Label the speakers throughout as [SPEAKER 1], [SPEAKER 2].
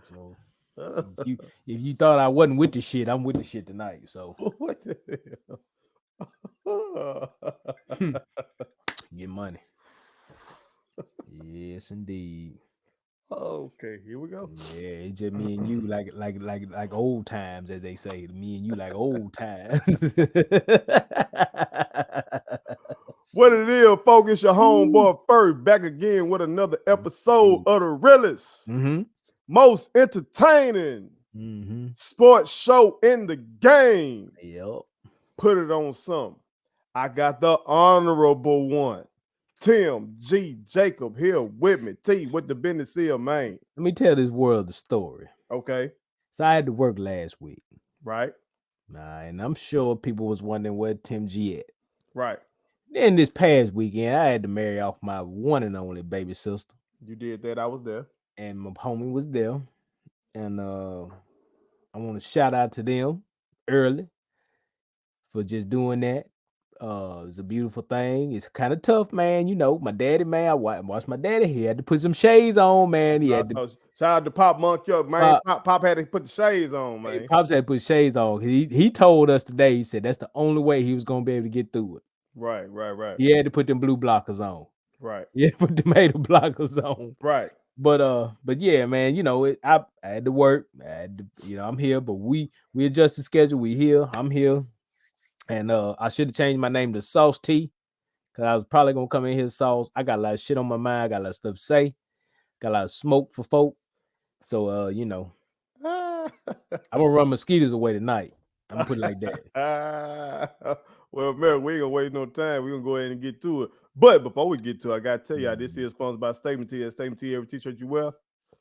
[SPEAKER 1] So if you thought I wasn't with the shit, I'm with the shit tonight. So
[SPEAKER 2] What the hell?
[SPEAKER 1] get money. Yes, indeed.
[SPEAKER 2] Okay, here we go.
[SPEAKER 1] Yeah, it's just me and you, like old times, as they say. Me and you, like old times.
[SPEAKER 2] What it is, folks, it's your
[SPEAKER 1] Woo.
[SPEAKER 2] homeboy First back again with another episode
[SPEAKER 1] Indeed.
[SPEAKER 2] of the realest,
[SPEAKER 1] Mm-hmm.
[SPEAKER 2] most entertaining
[SPEAKER 1] Mm-hmm.
[SPEAKER 2] sports show in the game.
[SPEAKER 1] Yep.
[SPEAKER 2] Put it on some. I got the honorable one, Tim G. Jacob here with me. T, what the business is, man.
[SPEAKER 1] Let me tell this world the story.
[SPEAKER 2] Okay,
[SPEAKER 1] So I had to work last week.
[SPEAKER 2] right,
[SPEAKER 1] And I'm sure people was wondering where Tim G at.
[SPEAKER 2] right.
[SPEAKER 1] Then this past weekend, I had to marry off my one and only baby sister.
[SPEAKER 2] You did that. I was there.
[SPEAKER 1] And my homie was there. And I want to shout out to them early for just doing that. It's a beautiful thing. It's kind of tough, man. You know, my daddy, man. Watched my daddy. He had to put some shades on, man. He had to
[SPEAKER 2] So shout out to Pop Monkey up, man.
[SPEAKER 1] pop.
[SPEAKER 2] Pop had to put the shades on,
[SPEAKER 1] Hey,
[SPEAKER 2] man.
[SPEAKER 1] Pops had to put shades on. He told us today. He said that's the only way he was gonna be able to get through it.
[SPEAKER 2] Right, right, right,
[SPEAKER 1] He had to put them blue blockers on.
[SPEAKER 2] right,
[SPEAKER 1] He had to put tomato blockers on.
[SPEAKER 2] right.
[SPEAKER 1] But yeah, man. You know, I had to work. I had to, I'm here. But we adjusted schedule. We here. I'm here. And I should have changed my name to Sauce T, because I was probably gonna come in here Sauce. I got a lot of shit on my mind. I got a lot of stuff to say. Got a lot of smoke for folk. So I'm gonna run mosquitoes away tonight. I'm gonna put it like that.
[SPEAKER 2] Well, man, we ain't gonna waste no time. We're gonna go ahead and get to it. But before we get to it, I gotta tell y'all, this is sponsored by Statement T. Statement T, every t-shirt you wear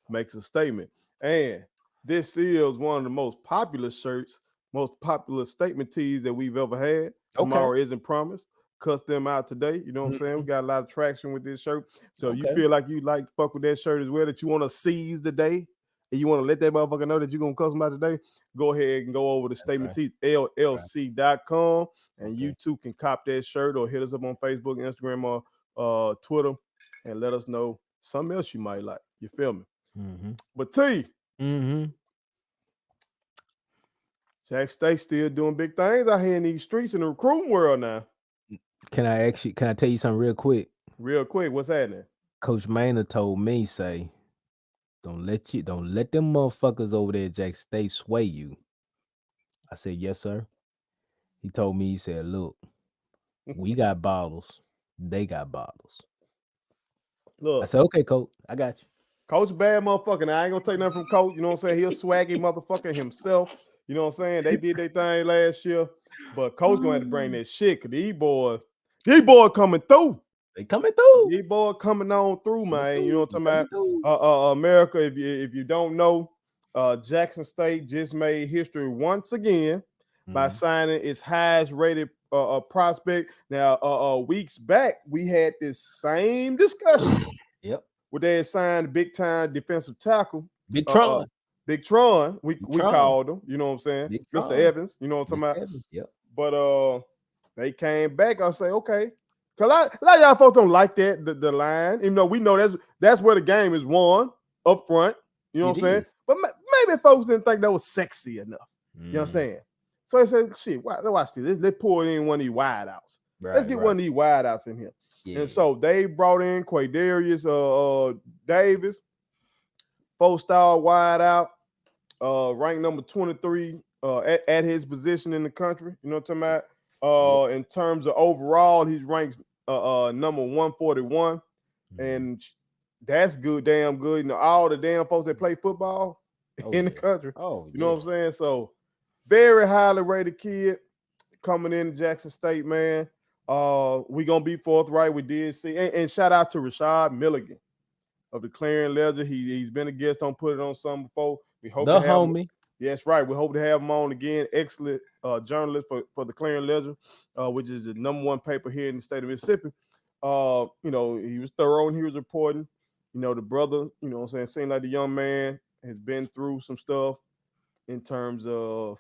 [SPEAKER 2] makes a statement. And this is one of the most popular shirts, most popular statement tees that we've ever had.
[SPEAKER 1] Okay.
[SPEAKER 2] Tomorrow isn't promised. Cuss them out today. You know what I'm saying? We got a lot of traction with this shirt. So you feel like you like to fuck with that shirt as well, that you want to seize the day, and you want to let that motherfucker know that you're gonna cuss them out today, go ahead and go over to statementteesllc.com, and you too can cop that shirt or hit us up on Facebook, Instagram, or Twitter, and let us know something else you might like. You feel me?
[SPEAKER 1] Mm-hmm.
[SPEAKER 2] But T,
[SPEAKER 1] Mm-hmm.
[SPEAKER 2] Jack State still doing big things out here in these streets in the recruiting world now.
[SPEAKER 1] Can I tell you something real quick?
[SPEAKER 2] Real quick, what's happening?
[SPEAKER 1] Coach Maynard told me, say, don't let them motherfuckers over there at Jack State sway you. I said, yes, sir. He told me, he said, look, we got bottles, they got bottles. I
[SPEAKER 2] Look,
[SPEAKER 1] said, okay, coach, I got you.
[SPEAKER 2] Coach bad motherfucker. Now, I ain't gonna take nothing from Coach. You know what I'm saying? He a swaggy motherfucker himself. You know what I'm saying? They did their thing last year, but Coach gonna have to bring that shit, cause these boys coming through.
[SPEAKER 1] They coming through.
[SPEAKER 2] These boys coming on through, man. You know what I'm
[SPEAKER 1] Coming
[SPEAKER 2] talking about? America, if you don't know, Jackson State just made history once again by signing its highest rated prospect. Now, weeks back, we had this same discussion.
[SPEAKER 1] Yep.
[SPEAKER 2] Where they had signed a big time defensive tackle.
[SPEAKER 1] Big Tron.
[SPEAKER 2] Big Tron. We called him, you know what I'm saying?
[SPEAKER 1] Big
[SPEAKER 2] Mr.
[SPEAKER 1] Tron.
[SPEAKER 2] Evans, you know what I'm talking about?
[SPEAKER 1] Evans, yep.
[SPEAKER 2] But they came back. I say, okay. Cause a lot of y'all folks don't like that, the line, even though we know that's where the game is won up front. You know what I'm saying? But maybe folks didn't think that was sexy enough. You understand? So I said, shit, watch this. Let's pull in one of these wide outs. Let's get one of these wide outs in here. Yeah. And so they brought in Quaydarius Davis, 4-star wide out, ranked number 23 at his position in the country. You know what I'm talking about? In terms of overall, he's ranked number 141. And that's good, damn good. You know, all the damn folks that play football in the country. You know what I'm saying? So very highly rated kid coming into Jackson State, man. We gonna be forthright. We did see, and shout out to Rashad Milligan of the Clarion Ledger. He's been a guest on Put It On Some before. We hope
[SPEAKER 1] the
[SPEAKER 2] to have
[SPEAKER 1] homie.
[SPEAKER 2] Him. Yes, right. We hope to have him on again. Excellent journalist for the Clarion Ledger, which is the #1 paper here in the state of Mississippi. You know, he was thorough and he was reporting. You know, the brother, you know what I'm saying, seemed like the young man has been through some stuff in terms of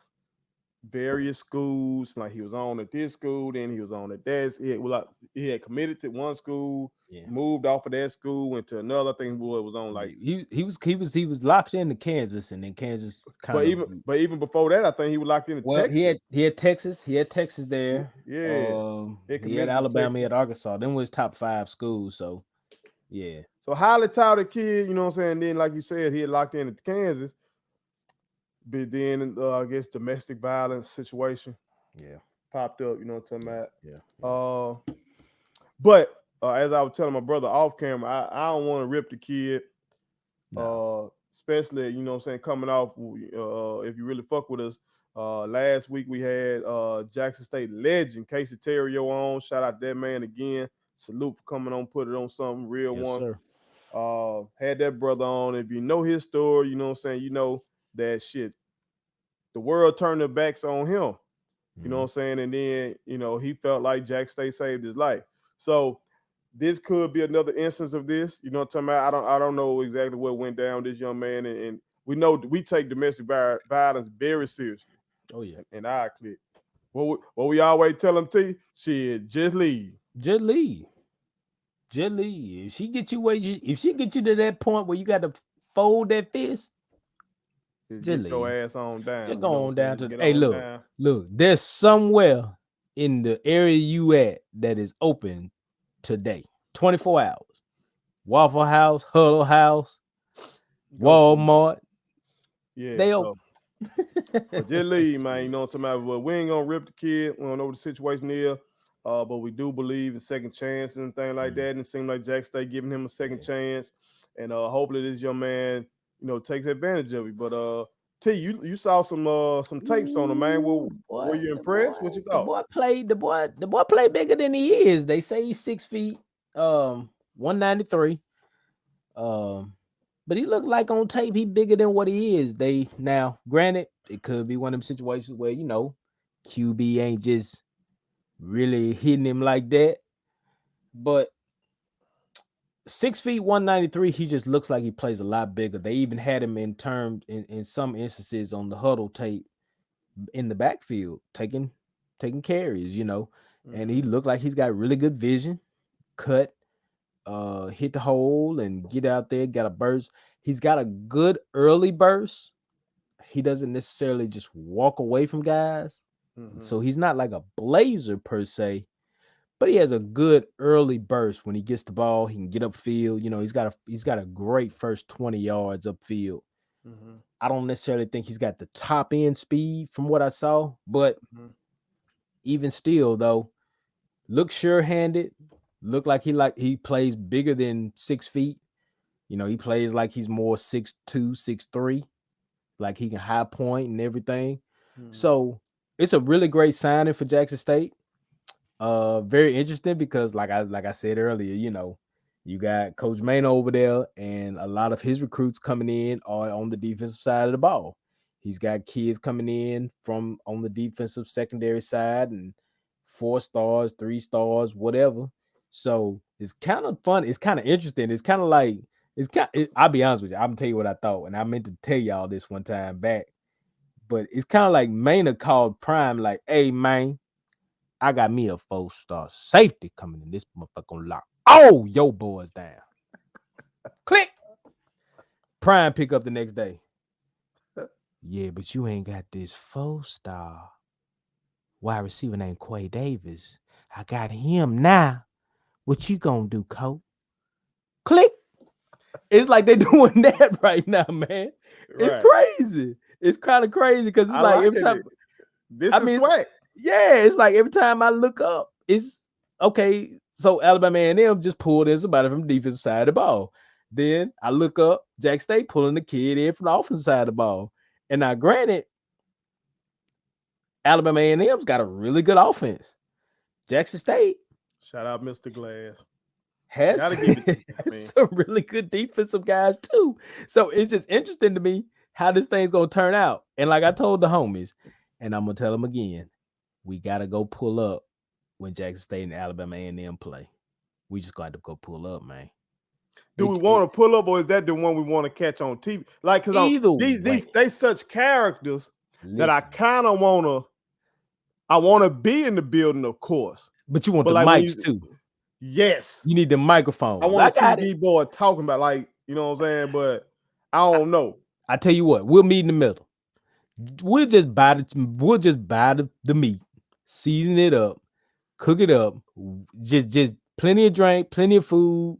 [SPEAKER 2] various schools. Like he was on at this school, then he was on at that. He had committed to one school,
[SPEAKER 1] Yeah.
[SPEAKER 2] moved off of that school, went to another. I think boy was on like.
[SPEAKER 1] He was locked into Kansas, and then Kansas kind
[SPEAKER 2] But
[SPEAKER 1] of.
[SPEAKER 2] even before that, I think he was locked into
[SPEAKER 1] Well,
[SPEAKER 2] Texas.
[SPEAKER 1] he had Texas. He had Texas
[SPEAKER 2] Yeah,
[SPEAKER 1] there.
[SPEAKER 2] yeah.
[SPEAKER 1] He had
[SPEAKER 2] Committed to
[SPEAKER 1] Alabama. He
[SPEAKER 2] Texas.
[SPEAKER 1] had Arkansas. Them was top 5 schools. So yeah,
[SPEAKER 2] So highly touted kid, you know what I'm saying? Then, like you said, he had locked in at Kansas. But then I guess domestic violence situation
[SPEAKER 1] yeah,
[SPEAKER 2] popped up, you know what I'm talking about?
[SPEAKER 1] yeah.
[SPEAKER 2] But as I was telling my brother off camera, I don't want to rip the kid.
[SPEAKER 1] No.
[SPEAKER 2] Especially, you know what I'm saying, coming off if you really fuck with us. Last week we had Jackson State legend Casey Terrio on. Shout out to that man again. Salute for coming on, put it on something real
[SPEAKER 1] Yes,
[SPEAKER 2] one.
[SPEAKER 1] sir.
[SPEAKER 2] Had that brother on. If you know his story, you know what I'm saying, you know that shit. The world turned their backs on him. You know what I'm saying? And then, you know, he felt like Jack State saved his life. So this could be another instance of this. You know what I'm talking about? I don't know exactly what went down with this young man. And we know we take domestic violence very seriously.
[SPEAKER 1] Oh yeah.
[SPEAKER 2] And I click. What we always tell them, T, shit, just leave.
[SPEAKER 1] Just leave. Just leave. If she get you if she get you to that point where you got to fold that fist,
[SPEAKER 2] Just
[SPEAKER 1] just
[SPEAKER 2] get your
[SPEAKER 1] leave.
[SPEAKER 2] ass on down.
[SPEAKER 1] Just
[SPEAKER 2] You
[SPEAKER 1] go
[SPEAKER 2] know
[SPEAKER 1] on
[SPEAKER 2] what I'm
[SPEAKER 1] down
[SPEAKER 2] saying?
[SPEAKER 1] to
[SPEAKER 2] Get
[SPEAKER 1] hey,
[SPEAKER 2] on
[SPEAKER 1] look,
[SPEAKER 2] down.
[SPEAKER 1] look. There's somewhere in the area you at that is open today, 24 hours. Waffle House, Huddle House, Walmart.
[SPEAKER 2] Yeah,
[SPEAKER 1] They
[SPEAKER 2] so
[SPEAKER 1] open.
[SPEAKER 2] but just leave, man. You know what I'm talking about? But we ain't gonna rip the kid. We don't know what the situation is. But we do believe in second chances and things like that. And it seems like Jack State giving him a second chance. And hopefully this young man, you know, takes advantage of it. But T, you saw some tapes on him, man. Well, were you impressed? What you
[SPEAKER 1] The
[SPEAKER 2] thought?
[SPEAKER 1] boy played the boy played bigger than he is. They say he's 6 feet, 193. But he looked like on tape he bigger than what he is. They now, granted, it could be one of them situations where QB ain't just really hitting him like that. But 6 feet 193, he just looks like he plays a lot bigger. They even had him in some instances on the huddle tape in the backfield, taking carries, and he looked like he's got really good vision, cut, hit the hole and get out there, got a burst. He's got a good early burst. He doesn't necessarily just walk away from guys. So he's not like a blazer per se, but he has a good early burst. When he gets the ball, he can get upfield. He's got a great first 20 yards upfield. I don't necessarily think he's got the top end speed from what I saw, but even still, though, look sure-handed. Look like he plays bigger than 6 feet. He plays like he's more 6'2", 6'3", like he can high point and everything. So it's a really great signing for Jackson State. Very interesting because like I said earlier, you got Coach Mano over there, and a lot of his recruits coming in are on the defensive side of the ball. He's got kids coming in from on the defensive secondary side and 4 stars, 3 stars, whatever. So it's kind of fun. It's kind of interesting. It's kind of like I'll be honest with you. I'm gonna tell you what I thought, and I meant to tell y'all this one time back. But it's kind of like Mano called Prime, like, "Hey man, I got me a 4-star safety coming in this motherfucker lock. Oh, yo boys down." Click. Prime pick up the next day. Yeah, but you ain't got this 4-star wide receiver named Quaydarius. I got him now. What you gonna do, Coach? Click. It's like they're doing that right now, man. It's crazy. It's kind of crazy because it's like every time.
[SPEAKER 2] This is swag.
[SPEAKER 1] Yeah, it's like every time I look up, it's okay. So Alabama A&M just pulled in somebody from the defensive side of the ball. Then I look up Jack State pulling the kid in from the offensive side of the ball. And now, granted, Alabama A&M's got a really good offense. Jackson State,
[SPEAKER 2] shout out Mr. Glass,
[SPEAKER 1] has some really good defensive guys too. So it's just interesting to me how this thing's gonna turn out. And like I told the homies, and I'm gonna tell them again, we gotta go pull up when Jackson State and Alabama A&M play. We just got to go pull up, man.
[SPEAKER 2] Do we want to pull up, or is that the one we want to catch on TV? Like, because they such characters that I kind of want to I want to be in the building, of course.
[SPEAKER 1] But you want
[SPEAKER 2] But
[SPEAKER 1] the
[SPEAKER 2] like when
[SPEAKER 1] mics too.
[SPEAKER 2] Yes.
[SPEAKER 1] You need the microphone.
[SPEAKER 2] I want to see these boys talking about, like, you know what I'm saying? But I don't know.
[SPEAKER 1] I tell you what, we'll meet in the middle. We'll just buy the meat, season it up, cook it up, just plenty of drink, plenty of food,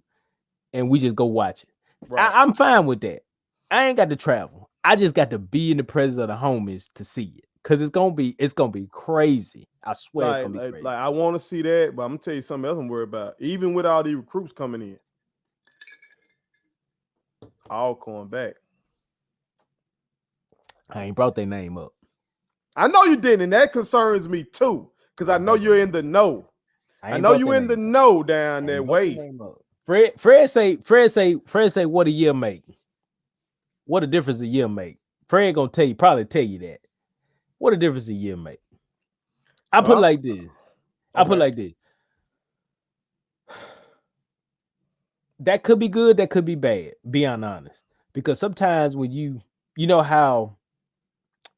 [SPEAKER 1] and we just go watch it. Right. I'm fine with that. I ain't got to travel. I just got to be in the presence of the homies to see it. Cause it's gonna be crazy. I swear it's gonna be crazy.
[SPEAKER 2] Like I want to see that, but I'm gonna tell you something else I'm worried about. Even with all these recruits coming in, all coming back.
[SPEAKER 1] I ain't brought their name up.
[SPEAKER 2] I know you didn't, and that concerns me too, because I know you're in the know. I know you in the know down that way.
[SPEAKER 1] Fred say, what a year make. What a difference a year make. Fred gonna probably tell you that. What a difference a year make. I put it like this. That could be good, that could be bad, being honest. Because sometimes when you know how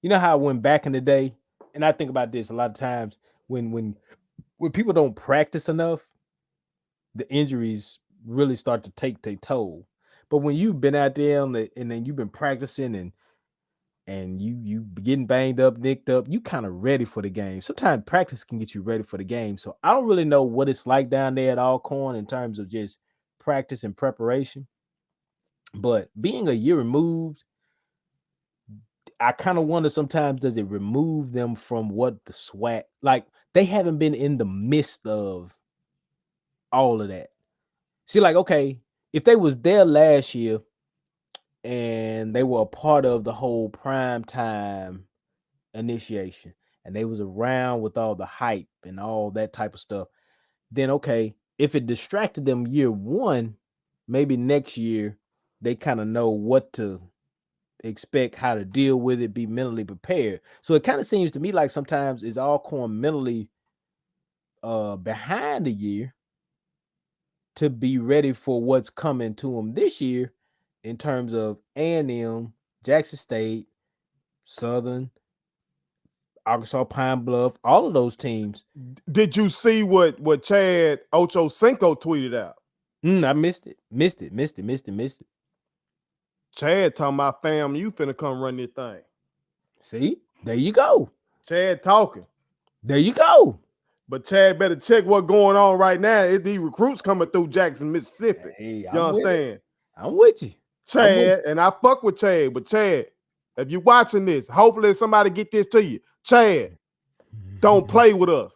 [SPEAKER 1] when back in the day, and I think about this a lot of times, when people don't practice enough, the injuries really start to take their toll. But when you've been out there and then you've been practicing and you getting banged up, nicked up, you kind of ready for the game. Sometimes practice can get you ready for the game. So I don't really know what it's like down there at Alcorn in terms of just practice and preparation. But being a year removed, I kind of wonder sometimes, does it remove them from what the swag, like they haven't been in the midst of all of that. See, like, okay, if they was there last year and they were a part of the whole prime time initiation and they was around with all the hype and all that type of stuff, then okay, if it distracted them year one, maybe next year they kind of know what to expect, how to deal with it, be mentally prepared. So it kind of seems to me like sometimes is Alcorn mentally behind a year to be ready for what's coming to them this year in terms of A&M, Jackson State, Southern, Arkansas, Pine Bluff, all of those teams.
[SPEAKER 2] Did you see what Chad Ochocinco tweeted out?
[SPEAKER 1] I missed it.
[SPEAKER 2] Chad talking about, fam, you finna come run this thing.
[SPEAKER 1] See, there you go.
[SPEAKER 2] Chad talking.
[SPEAKER 1] There you go.
[SPEAKER 2] But Chad better check what's going on right now. It's these recruits coming through Jackson, Mississippi.
[SPEAKER 1] Hey,
[SPEAKER 2] you understand?
[SPEAKER 1] I'm with you.
[SPEAKER 2] Chad, and I fuck with Chad, but Chad, if you're watching this, hopefully somebody get this to you. Chad, don't play with us.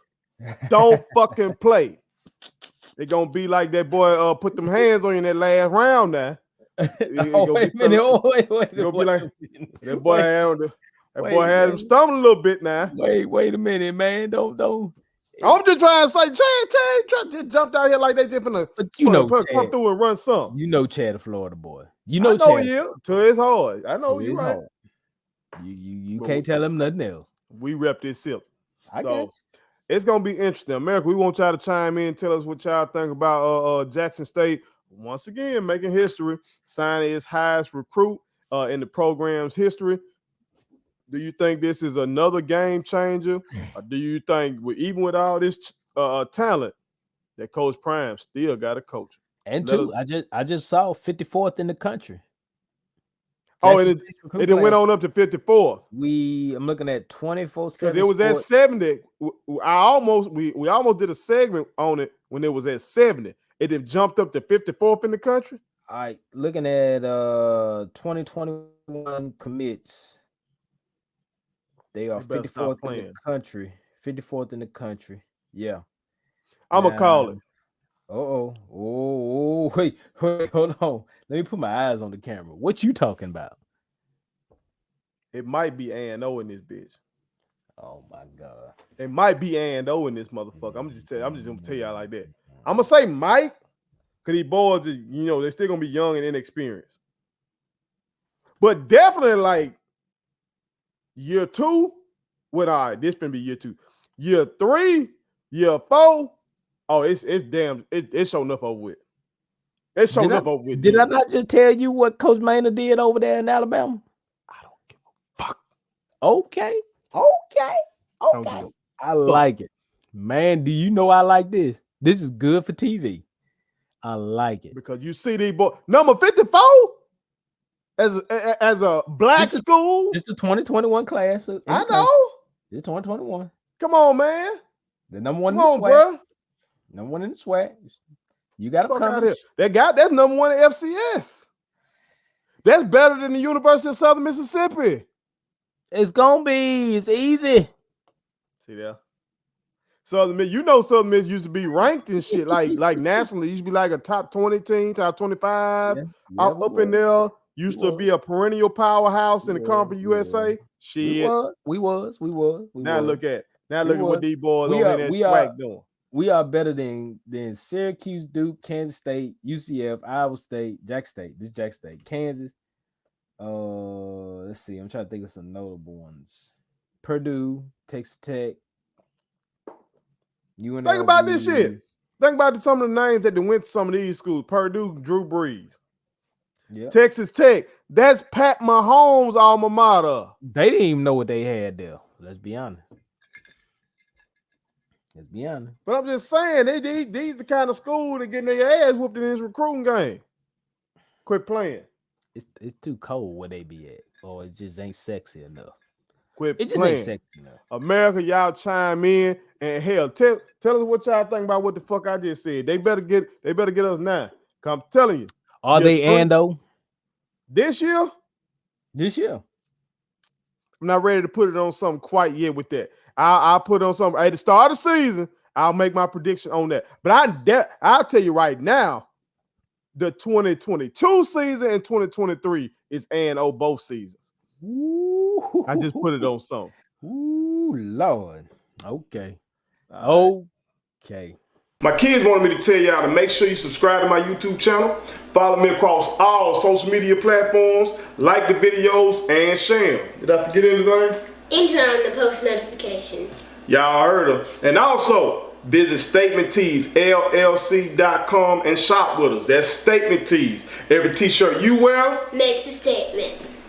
[SPEAKER 2] Don't fucking play. They're going to be like that boy put them hands on you in that last round now. That boy had him stumbling a little bit now.
[SPEAKER 1] Wait a minute, man. Don't.
[SPEAKER 2] I'm just trying to say, Chad just jumped out here like they just finna come through and run something.
[SPEAKER 1] You know Chad, a Florida boy.
[SPEAKER 2] I know Chad. He is. To his hard. I know you're right.
[SPEAKER 1] Hard. You can't tell him nothing else.
[SPEAKER 2] We rep this sip.
[SPEAKER 1] So
[SPEAKER 2] it's gonna be interesting. America, we want y'all to chime in, tell us what y'all think about Jackson State. Once again, making history, signing its highest recruit in the program's history. Do you think this is another game changer? Or do you think, even with all this talent, that Coach Prime still got a coach?
[SPEAKER 1] And I just saw 54th in the country.
[SPEAKER 2] Jackson it went on up to 54th.
[SPEAKER 1] I'm looking at 24/7.
[SPEAKER 2] Because it was at 70. We almost did a segment on it when it was at 70. It then jumped up to 54th in the country.
[SPEAKER 1] All right, looking at 2021 commits. They are 54th in the country. 54th in the country. Yeah.
[SPEAKER 2] I'm going to call it.
[SPEAKER 1] Wait, hold on. Let me put my eyes on the camera. What you talking about?
[SPEAKER 2] It might be A&O in this bitch.
[SPEAKER 1] Oh my God.
[SPEAKER 2] It might be A&O in this motherfucker. I'm just gonna tell y'all like that. I'm gonna say Mike, because these boys, they're still gonna be young and inexperienced. But definitely like year 2, this gonna be year 2. Year 3, year 4. Oh, it's showing up over with. It's showing up over with.
[SPEAKER 1] Did I not just tell you what Coach Maynard did over there in Alabama?
[SPEAKER 2] I don't give a fuck.
[SPEAKER 1] Okay. I like it. Man, do you know I like this? This is good for TV. I like it.
[SPEAKER 2] Because you see these boys. Number 54 as a black school.
[SPEAKER 1] It's the 2021 class.
[SPEAKER 2] I know.
[SPEAKER 1] It's 2021.
[SPEAKER 2] Come on, man.
[SPEAKER 1] The number one
[SPEAKER 2] Come
[SPEAKER 1] in the
[SPEAKER 2] on,
[SPEAKER 1] SWAT.
[SPEAKER 2] bro.
[SPEAKER 1] Number one in the SWAT. You got to come
[SPEAKER 2] out here. That's number one in FCS. That's better than the University of Southern Mississippi.
[SPEAKER 1] It's gonna be. It's easy.
[SPEAKER 2] See there. Southern Miss, you know Southern Miss used to be ranked and shit like nationally. Used to be like a top 20 team, top 25. Up in there. Used to be a perennial powerhouse in the Conference USA. Shit.
[SPEAKER 1] We was.
[SPEAKER 2] Now look at what these boys over in that SWAC doing.
[SPEAKER 1] We are better than Syracuse, Duke, Kansas State, UCF, Iowa State, Jack State. This is Jack State, Kansas. Let's see. I'm trying to think of some notable ones. Purdue, Texas Tech.
[SPEAKER 2] Think about this shit. Think about some of the names that they went to some of these schools. Purdue, Drew Brees. Yep. Texas Tech. That's Pat Mahomes' alma mater.
[SPEAKER 1] They didn't even know what they had there. Let's be honest.
[SPEAKER 2] But I'm just saying, these the kind of school that getting their ass whooped in this recruiting game. Quit playing.
[SPEAKER 1] It's too cold where they be at, or it just ain't sexy enough.
[SPEAKER 2] Quit
[SPEAKER 1] it
[SPEAKER 2] playing.
[SPEAKER 1] Just ain't sexy enough.
[SPEAKER 2] America, y'all chime in and hell, tell us what y'all think about what the fuck I just said. They better get us now. Cause I'm telling you.
[SPEAKER 1] Are they Ando?
[SPEAKER 2] This year?
[SPEAKER 1] This year.
[SPEAKER 2] I'm not ready to put it on something quite yet with that. I'll put it on something at the start of the season. I'll make my prediction on that. But I'll tell you right now, the 2022 season and 2023 is A&O both seasons.
[SPEAKER 1] Ooh.
[SPEAKER 2] I just put it on something.
[SPEAKER 1] Ooh, Lord. Okay. Okay.
[SPEAKER 2] My kids wanted me to tell y'all to make sure you subscribe to my YouTube channel, follow me across all social media platforms, like the videos, and share them. Did I forget anything?
[SPEAKER 3] And turn on the post notifications.
[SPEAKER 2] Y'all heard them. And also, visit Statement Tees, LLC.com and shop with us. That's Statement Tees. Every t-shirt you wear
[SPEAKER 3] makes a statement.